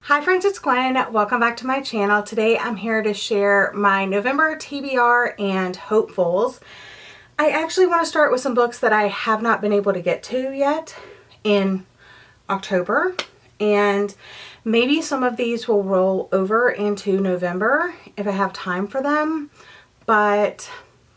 Hi friends, it's Gwen. Welcome back to my channel. Today I'm here to share my November TBR and hopefuls. I actually want to start with some books that I have not been able to get to yet in October, and maybe some of these will roll over into November if I have time for them, but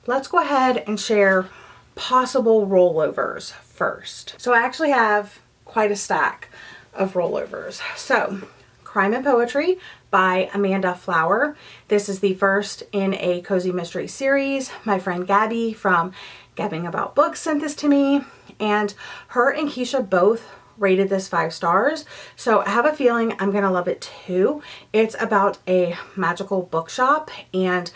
let's go ahead and share possible rollovers first. So I actually have quite a stack of rollovers. So Crime and Poetry by Amanda Flower. This is the first in a cozy mystery series. My friend Gabby from Gabbing About Books sent this to me, and her and Keisha both rated this 5 stars. So I have a feeling I'm gonna love it too. It's about a magical bookshop and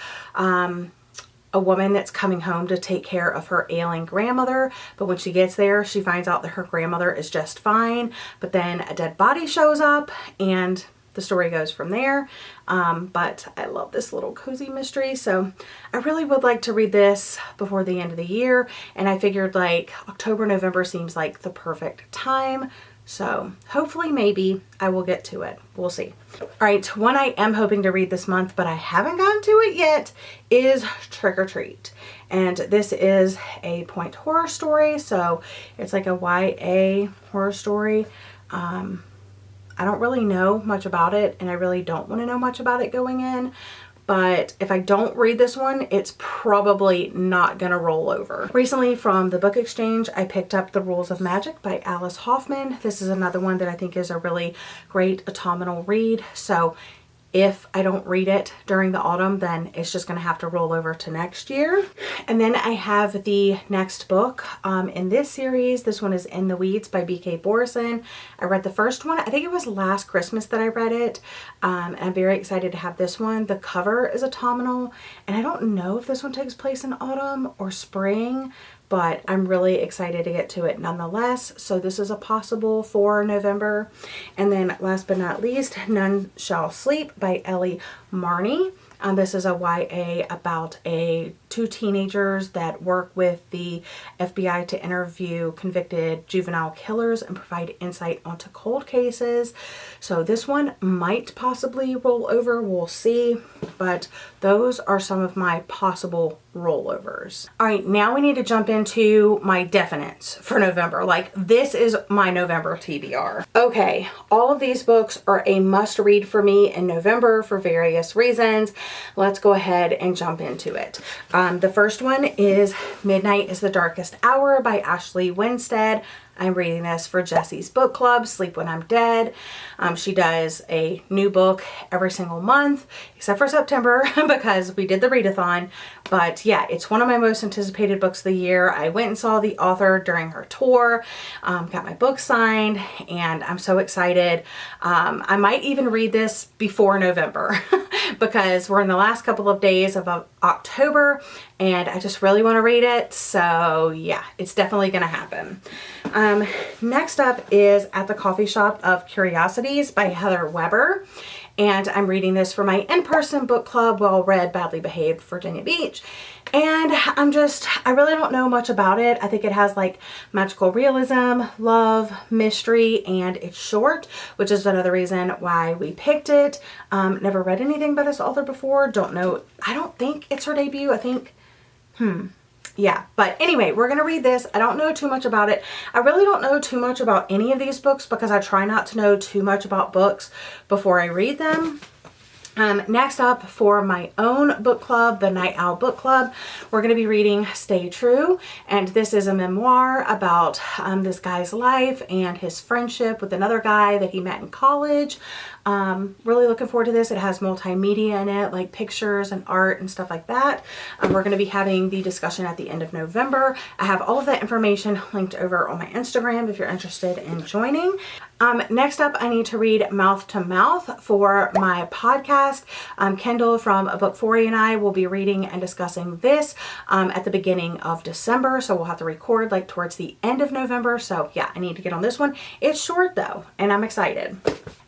a woman that's coming home to take care of her ailing grandmother, but when she gets there she finds out that her grandmother is just fine, but then a dead body shows up and the story goes from there. But I love this little cozy mystery, so I really would like to read this before the end of the year, and I figured like October, November seems like the perfect time. So hopefully maybe I will get to it. We'll see. All right, one I am hoping to read this month, but I haven't gotten to it yet, is Trick or Treat. And this is a point horror story, so it's like a YA horror story. I don't really know much about it, and I really don't want to know much about it going in. But if I don't read this one, it's probably not gonna roll over. Recently from the book exchange, I picked up The Rules of Magic by Alice Hoffman. This is another one that I think is a really great autumnal read. So if I don't read it during the autumn, then it's just gonna have to roll over to next year. And then I have the next book in this series. This one is In the Weeds by B.K. Borison. I read the first one, I think it was last Christmas that I read it. And I'm very excited to have this one. The cover is autumnal, and I don't know if this one takes place in autumn or spring, but I'm really excited to get to it nonetheless. So this is a possible for November. And then last but not least, None Shall Sleep by Ellie Marney. This is a YA about two teenagers that work with the FBI to interview convicted juvenile killers and provide insight onto cold cases. So this one might possibly roll over, we'll see, but those are some of my possible rollovers. All right, now we need to jump into my definites for November. Like, this is my November TBR. Okay, all of these books are a must read for me in November for various reasons. Let's go ahead and jump into it. The first one is Midnight is the Darkest Hour by Ashley Winstead. I'm reading this for Jessie's book club, Sleep When I'm Dead. She does a new book every single month, except for September because we did the readathon. But yeah, it's one of my most anticipated books of the year. I went and saw the author during her tour, got my book signed, and I'm so excited. I might even read this before November because we're in the last couple of days of October and I just really want to read it. So yeah, it's definitely going to happen. Next up is At the Coffee Shop of Curiosities by Heather Weber. And I'm reading this for my in-person book club, Well Read, Badly Behaved, Virginia Beach. And I really don't know much about it. I think it has like magical realism, love, mystery, and it's short, which is another reason why we picked it. Never read anything by this author before. Don't know. I don't think it's her debut. I think, yeah, but anyway, we're going to read this. I don't know too much about it. I really don't know too much about any of these books because I try not to know too much about books before I read them. Next up for my own book club, the Night Owl Book Club, we're going to be reading Stay True. And this is a memoir about this guy's life and his friendship with another guy that he met in college. Really looking forward to this. It has multimedia in it, like pictures and art and stuff like that. We're going to be having the discussion at the end of November. I have all of that information linked over on my Instagram if you're interested in joining. Next up, I need to read Mouth to Mouth for my podcast. Kendall from A Book For You and I will be reading and discussing this at the beginning of December. So we'll have to record like towards the end of November. So yeah, I need to get on this one. It's short though, and I'm excited.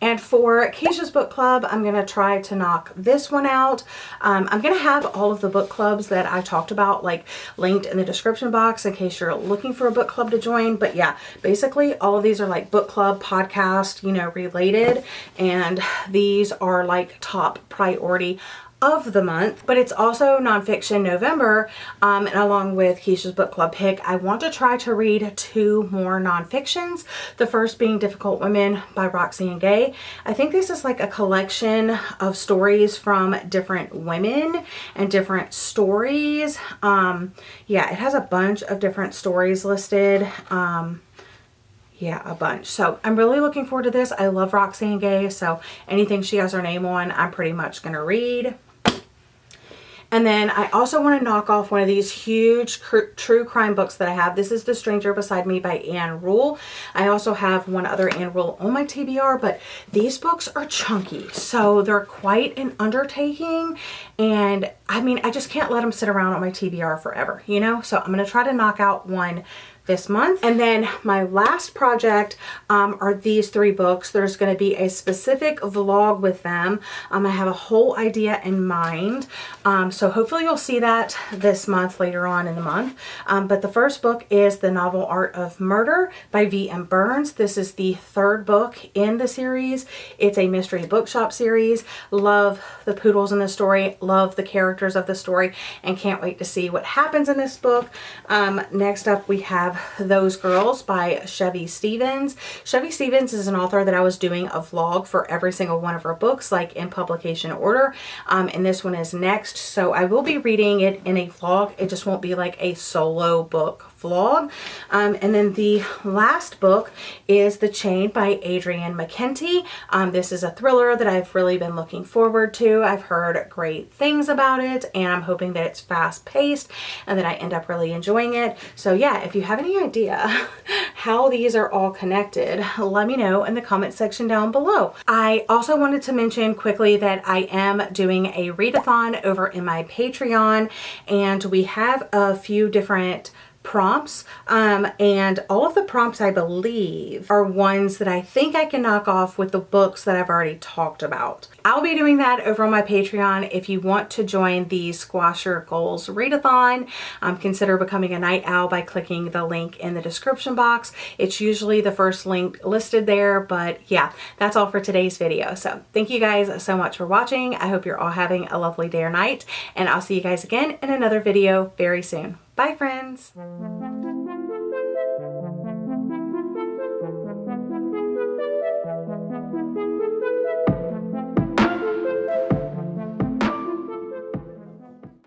And for Keisha's book club, I'm going to try to knock this one out. I'm going to have all of the book clubs that I talked about like linked in the description box in case you're looking for a book club to join. But yeah, basically all of these are like book club podcast, you know, related, and these are like top priority of the month. But it's also Nonfiction November, and along with Keisha's book club pick, I want to try to read 2 more nonfictions. The first being Difficult Women by Roxane and Gay. I think this is like a collection of stories from different women and different stories. Yeah, it has a bunch of different stories listed. Yeah, a bunch. So I'm really looking forward to this. I love Roxane Gay, so anything she has her name on, I'm pretty much going to read. And then I also want to knock off one of these huge true crime books that I have. This is The Stranger Beside Me by Ann Rule. I also have one other Ann Rule on my TBR, but these books are chunky. So they're quite an undertaking. And I mean, I just can't let them sit around on my TBR forever, you know? So I'm going to try to knock out one this month. And then my last project are these 3 books. There's going to be a specific vlog with them. I have a whole idea in mind. So hopefully you'll see that this month, later on in the month. But the first book is The Novel Art of Murder by V.M. Burns. This is the 3rd book in the series. It's a mystery bookshop series. Love the poodles in the story. Love the characters of the story. And can't wait to see what happens in this book. Next up we have Those Girls by Chevy Stevens. Chevy Stevens is an author that I was doing a vlog for every single one of her books, like in publication order. And this one is next. So I will be reading it in a vlog. It just won't be like a solo book vlog. And then the last book is The Chain by Adrienne McKenty. This is a thriller that I've really been looking forward to. I've heard great things about it, and I'm hoping that it's fast paced and that I end up really enjoying it. So yeah, if you have any idea how these are all connected, let me know in the comment section down below. I also wanted to mention quickly that I am doing a readathon over in my Patreon, and we have a few different prompts, and all of the prompts I believe are ones that I think I can knock off with the books that I've already talked about. I'll be doing that over on my Patreon. If you want to join the Squash Your Goals readathon, consider becoming a night owl by clicking the link in the description box. It's usually the first link listed there, but yeah, that's all for today's video. So thank you guys so much for watching. I hope you're all having a lovely day or night, and I'll see you guys again in another video very soon. Bye, friends.